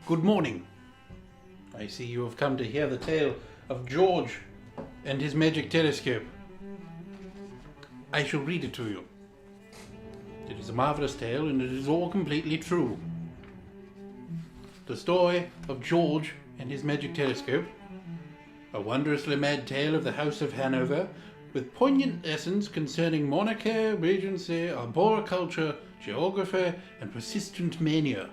Good morning. I see you have come to hear the tale of George and his magic telescope. I shall read it to you. It is a marvelous tale, and it is all completely true. The story of George and his magic telescope, a wondrously mad tale of the House of Hanover, with poignant lessons concerning monarchy, regency, arboriculture, geography, and persistent mania,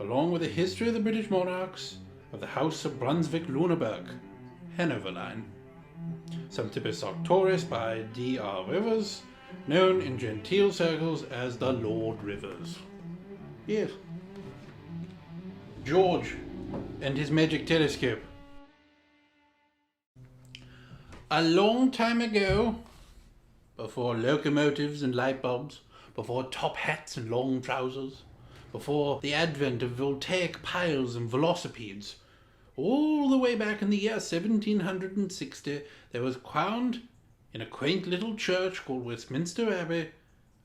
along with a history of the British monarchs of the House of Brunswick-Lüneburg, Hanover line. Subtipus Sartoris by D.R. Rivers, known in genteel circles as the Lord Rivers. Yes. George and his magic telescope. A long time ago, before locomotives and light bulbs, before top hats and long trousers, before the advent of voltaic piles and velocipedes, all the way back in the year 1760, there was crowned in a quaint little church called Westminster Abbey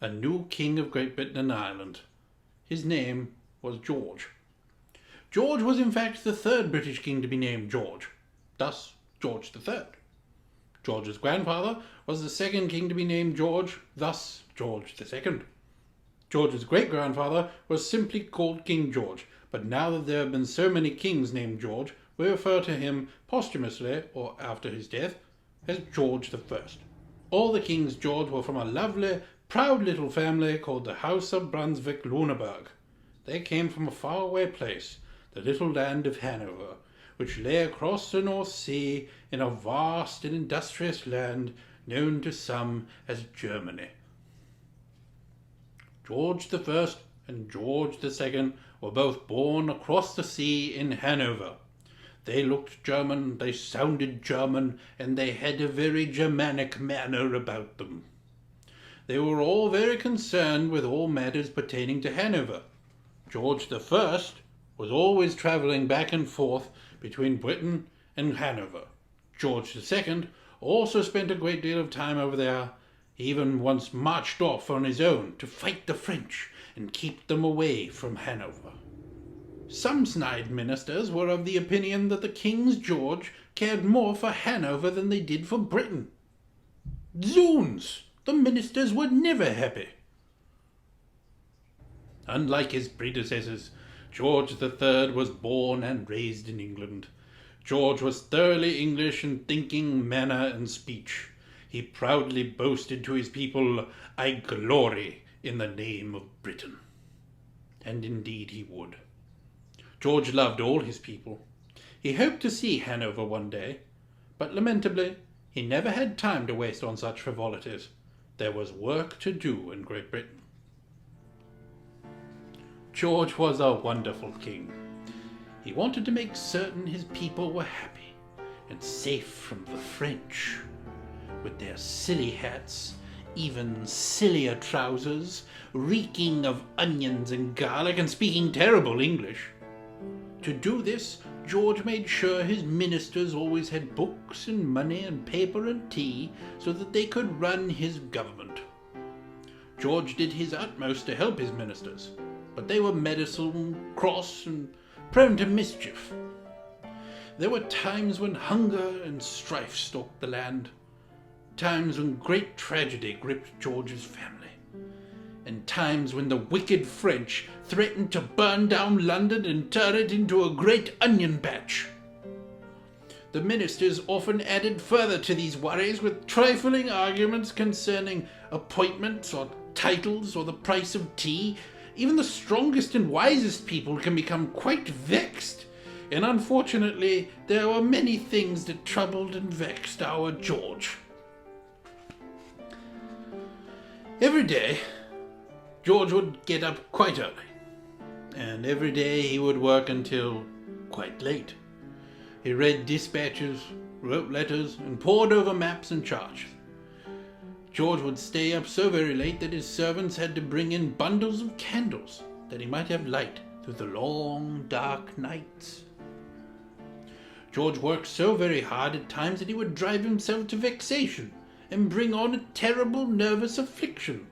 a new king of Great Britain and Ireland. His name was George. George was in fact the third British king to be named George, thus George III. George's grandfather was the second king to be named George, thus George II. George's great-grandfather was simply called King George, but now that there have been so many kings named George, we refer to him posthumously, or after his death, as George I. All the kings George were from a lovely, proud little family called the House of Brunswick-Lüneburg. They came from a faraway place, the little land of Hanover, which lay across the North Sea in a vast and industrious land known to some as Germany. George I and George II were both born across the sea in Hanover. They looked German, they sounded German, and they had a very Germanic manner about them. They were all very concerned with all matters pertaining to Hanover. George I was always travelling back and forth between Britain and Hanover. George II also spent a great deal of time over there. He even once marched off on his own to fight the French and keep them away from Hanover. Some snide ministers were of the opinion that the Kings George cared more for Hanover than they did for Britain. Zoons! The ministers were never happy. Unlike his predecessors, George III was born and raised in England. George was thoroughly English in thinking, manner, and speech. He proudly boasted to his people, "I glory in the name of Britain." And indeed he would. George loved all his people. He hoped to see Hanover one day, but lamentably he never had time to waste on such frivolities. There was work to do in Great Britain. George was a wonderful king. He wanted to make certain his people were happy and safe from the French, with their silly hats, even sillier trousers, reeking of onions and garlic and speaking terrible English. To do this, George made sure his ministers always had books and money and paper and tea so that they could run his government. George did his utmost to help his ministers, but they were meddlesome, cross, and prone to mischief. There were times when hunger and strife stalked the land, times when great tragedy gripped George's family, and times when the wicked French threatened to burn down London and turn it into a great onion patch. The ministers often added further to these worries with trifling arguments concerning appointments or titles or the price of tea. Even the strongest and wisest people can become quite vexed, and unfortunately there were many things that troubled and vexed our George. Every day, George would get up quite early, and every day he would work until quite late. He read dispatches, wrote letters, and pored over maps and charts. George would stay up so very late that his servants had to bring in bundles of candles that he might have light through the long, dark nights. George worked so very hard at times that he would drive himself to vexation and bring on a terrible nervous affliction,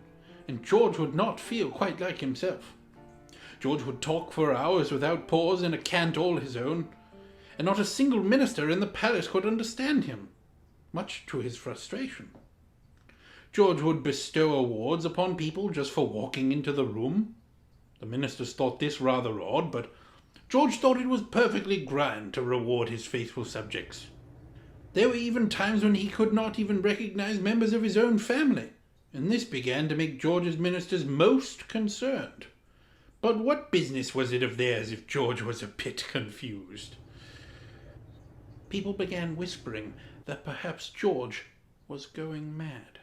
and George would not feel quite like himself. George would talk for hours without pause in a cant all his own, and not a single minister in the palace could understand him, much to his frustration. George would bestow awards upon people just for walking into the room. The ministers thought this rather odd, but George thought it was perfectly grand to reward his faithful subjects. There were even times when he could not even recognize members of his own family, and this began to make George's ministers most concerned. But what business was it of theirs if George was a bit confused? People began whispering that perhaps George was going mad.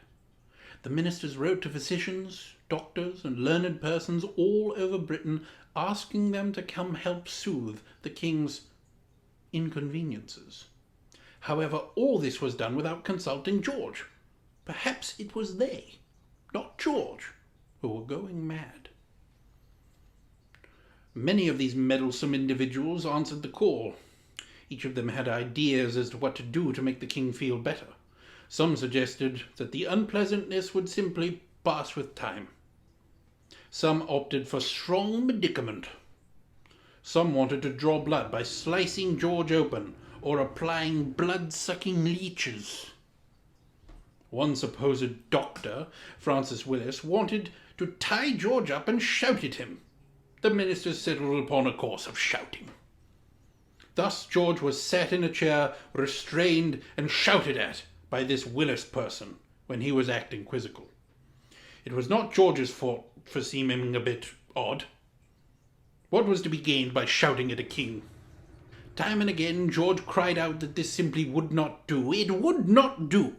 The ministers wrote to physicians, doctors, and learned persons all over Britain, asking them to come help soothe the king's inconveniences. However, all this was done without consulting George. Perhaps it was they, not George, who were going mad. Many of these meddlesome individuals answered the call. Each of them had ideas as to what to do to make the king feel better. Some suggested that the unpleasantness would simply pass with time. Some opted for strong medicament. Some wanted to draw blood by slicing George open or applying blood-sucking leeches. One supposed doctor, Francis Willis, wanted to tie George up and shout at him. The ministers settled upon a course of shouting. Thus George was sat in a chair, restrained and shouted at by this Willis person when he was acting quizzical. It was not George's fault for seeming a bit odd. What was to be gained by shouting at a king? Time and again George cried out that this simply would not do. It would not do.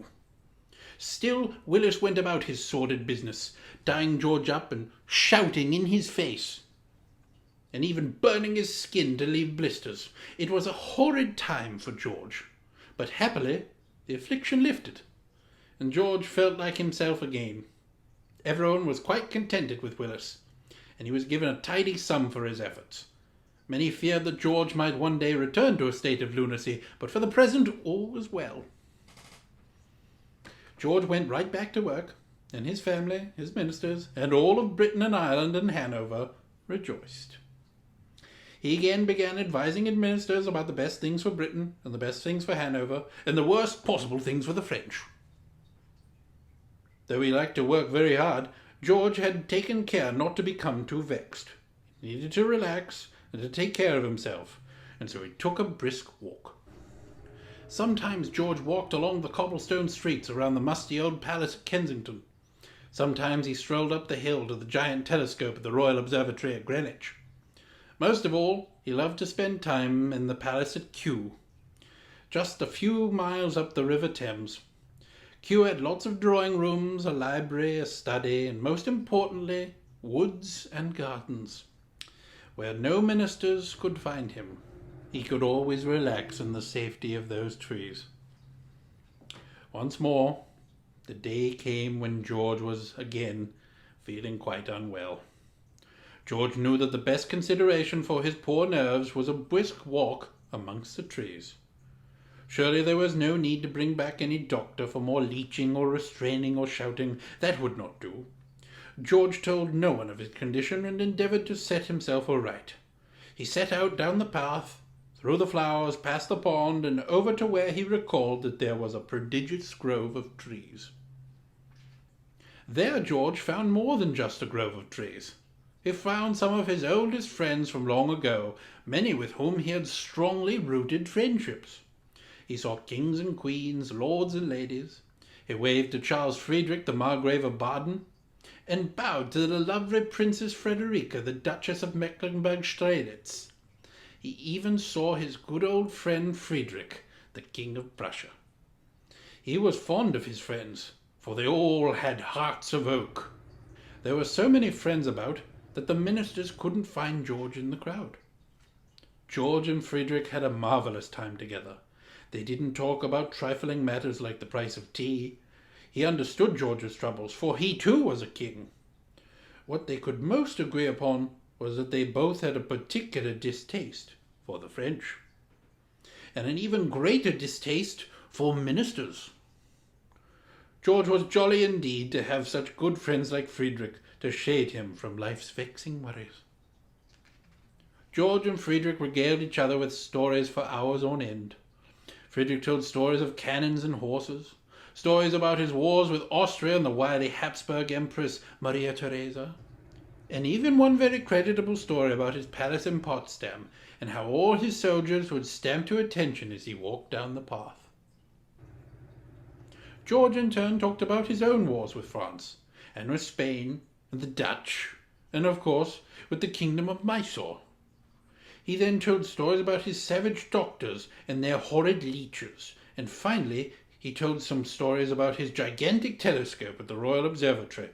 Still Willis went about his sordid business, tying George up and shouting in his face, and even burning his skin to leave blisters. It was a horrid time for George, but happily the affliction lifted, and George felt like himself again. Everyone was quite contented with Willis, and he was given a tidy sum for his efforts. Many feared that George might one day return to a state of lunacy, but for the present all was well. George went right back to work, and his family, his ministers, and all of Britain and Ireland and Hanover rejoiced. He again began advising his ministers about the best things for Britain and the best things for Hanover and the worst possible things for the French. Though he liked to work very hard, George had taken care not to become too vexed. He needed to relax and to take care of himself, and so he took a brisk walk. Sometimes George walked along the cobblestone streets around the musty old palace at Kensington. Sometimes he strolled up the hill to the giant telescope at the Royal Observatory at Greenwich. Most of all, he loved to spend time in the palace at Kew, just a few miles up the River Thames. Kew had lots of drawing rooms, a library, a study, and most importantly, woods and gardens. Where no ministers could find him, he could always relax in the safety of those trees. Once more, the day came when George was again feeling quite unwell. George knew that the best consideration for his poor nerves was a brisk walk amongst the trees. Surely there was no need to bring back any doctor for more leeching or restraining or shouting. That would not do. George told no one of his condition and endeavoured to set himself aright. He set out down the path, through the flowers, past the pond, and over to where he recalled that there was a prodigious grove of trees. There George found more than just a grove of trees. He found some of his oldest friends from long ago, many with whom he had strongly rooted friendships. He saw kings and queens, lords and ladies. He waved to Charles Friedrich, the Margrave of Baden, and bowed to the lovely Princess Frederica, the Duchess of Mecklenburg-Strelitz. He even saw his good old friend Friedrich, the King of Prussia. He was fond of his friends, for they all had hearts of oak. There were so many friends about that the ministers couldn't find George in the crowd. George and Friedrich had a marvellous time together. They didn't talk about trifling matters like the price of tea. He understood George's troubles, for he too was a king. What they could most agree upon was that they both had a particular distaste for the French, and an even greater distaste for ministers. George was jolly indeed to have such good friends like Friedrich to shade him from life's vexing worries. George and Friedrich regaled each other with stories for hours on end. Friedrich told stories of cannons and horses, stories about his wars with Austria and the wily Habsburg Empress Maria Theresa, and even one very creditable story about his palace in Potsdam and how all his soldiers would stamp to attention as he walked down the path. George in turn talked about his own wars with France, and with Spain, and the Dutch, and of course with the kingdom of Mysore. He then told stories about his savage doctors and their horrid leeches, and finally he told some stories about his gigantic telescope at the Royal Observatory.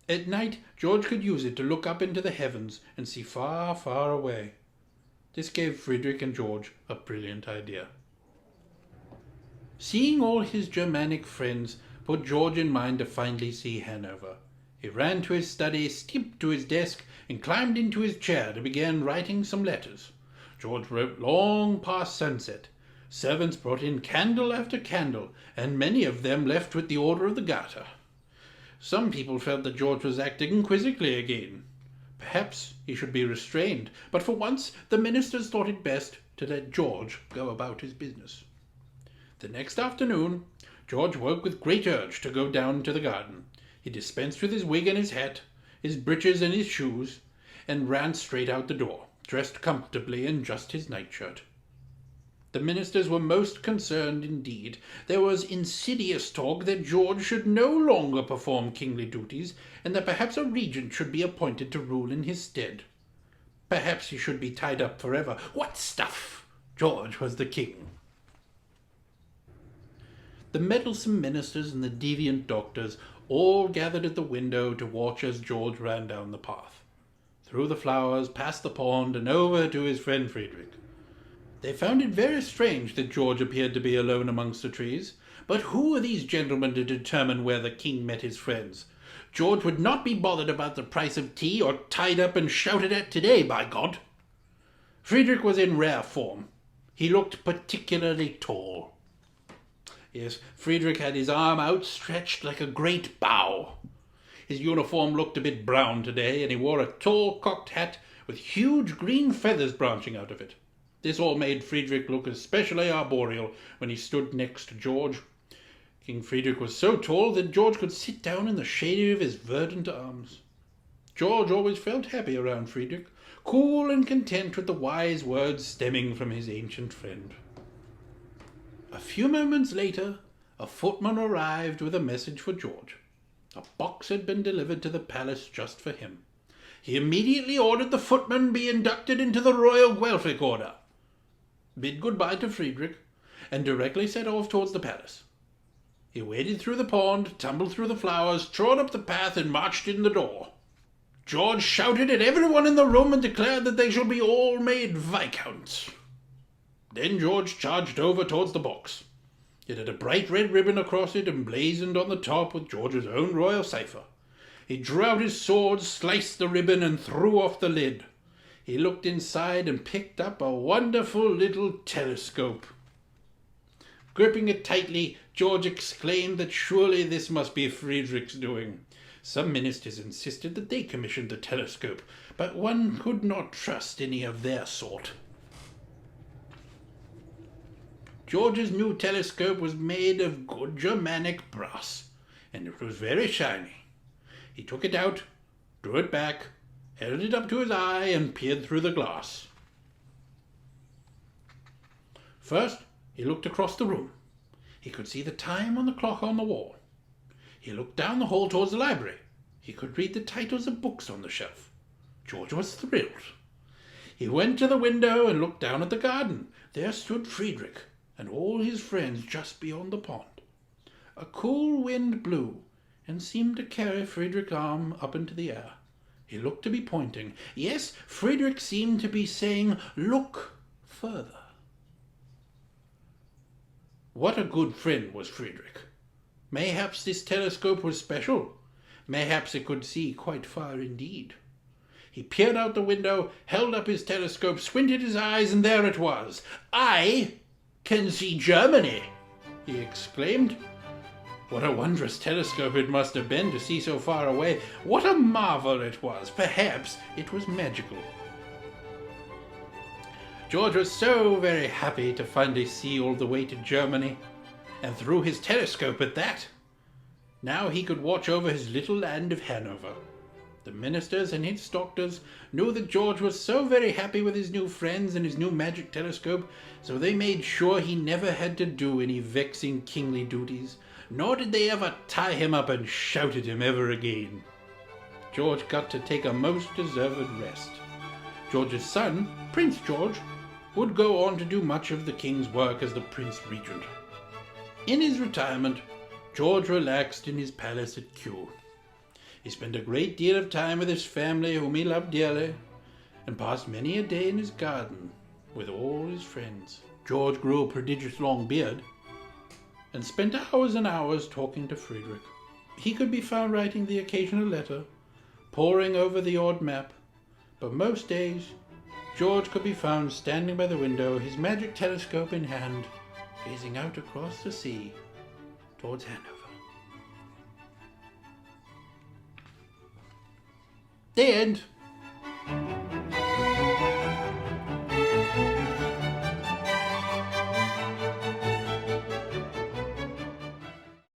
At night, George could use it to look up into the heavens and see far, far away. This gave Friedrich and George a brilliant idea. Seeing all his Germanic friends put George in mind to finally see Hanover. He ran to his study, skipped to his desk, and climbed into his chair to begin writing some letters. George wrote long past sunset. Servants brought in candle after candle, and many of them left with the Order of the Garter. Some people felt that George was acting quizzically again. Perhaps he should be restrained, but for once the ministers thought it best to let George go about his business. The next afternoon, George woke with great urge to go down to the garden. He dispensed with his wig and his hat, his breeches and his shoes, and ran straight out the door, dressed comfortably in just his nightshirt. The ministers were most concerned indeed. There was insidious talk that George should no longer perform kingly duties, and that perhaps a regent should be appointed to rule in his stead. Perhaps he should be tied up forever. What stuff! George was the king. The meddlesome ministers and the deviant doctors all gathered at the window to watch as George ran down the path, through the flowers, past the pond, and over to his friend Friedrich. They found it very strange that George appeared to be alone amongst the trees. But who are these gentlemen to determine where the king met his friends? George would not be bothered about the price of tea, or tied up and shouted at today, by God. Friedrich was in rare form. He looked particularly tall. Yes, Friedrich had his arm outstretched like a great bow. His uniform looked a bit brown today, and he wore a tall cocked hat with huge green feathers branching out of it. This all made Friedrich look especially arboreal when he stood next to George. King Friedrich was so tall that George could sit down in the shade of his verdant arms. George always felt happy around Friedrich, cool and content with the wise words stemming from his ancient friend. A few moments later, a footman arrived with a message for George. A box had been delivered to the palace just for him. He immediately ordered the footman be inducted into the Royal Guelphic Order, bid goodbye to Friedrich, and directly set off towards the palace. He waded through the pond, tumbled through the flowers, trod up the path, and marched in the door. George shouted at everyone in the room and declared that they should be all made viscounts. Then George charged over towards the box. It had a bright red ribbon across it, emblazoned on the top with George's own royal cipher. He drew out his sword, sliced the ribbon, and threw off the lid. He looked inside and picked up a wonderful little telescope. Gripping it tightly, George exclaimed that surely this must be Friedrich's doing. Some ministers insisted that they commissioned the telescope, but one could not trust any of their sort. George's new telescope was made of good Germanic brass, and it was very shiny. He took it out, drew it back, held it up to his eye, and peered through the glass. First, he looked across the room. He could see the time on the clock on the wall. He looked down the hall towards the library. He could read the titles of books on the shelf. George was thrilled. He went to the window and looked down at the garden. There stood Friedrich and all his friends just beyond the pond. A cool wind blew and seemed to carry Friedrich's arm up into the air. He looked to be pointing. Yes, Friedrich seemed to be saying, "Look further." What a good friend was Friedrich. Mayhaps this telescope was special. Mayhaps it could see quite far indeed. He peered out the window, held up his telescope, squinted his eyes, and there it was. "I can see Germany!" he exclaimed. What a wondrous telescope it must have been to see so far away. What a marvel it was. Perhaps it was magical. George was so very happy to finally see all the way to Germany, and through his telescope at that. Now he could watch over his little land of Hanover. The ministers and his doctors knew that George was so very happy with his new friends and his new magic telescope, so they made sure he never had to do any vexing kingly duties, nor did they ever tie him up and shout at him ever again. George got to take a most deserved rest. George's son, Prince George, would go on to do much of the king's work as the Prince Regent. In his retirement, George relaxed in his palace at Kew. He spent a great deal of time with his family, whom he loved dearly, and passed many a day in his garden with all his friends. George grew a prodigious long beard, and spent hours and hours talking to Friedrich. He could be found writing the occasional letter, poring over the odd map, but most days George could be found standing by the window, his magic telescope in hand, gazing out across the sea towards Hanover. The end.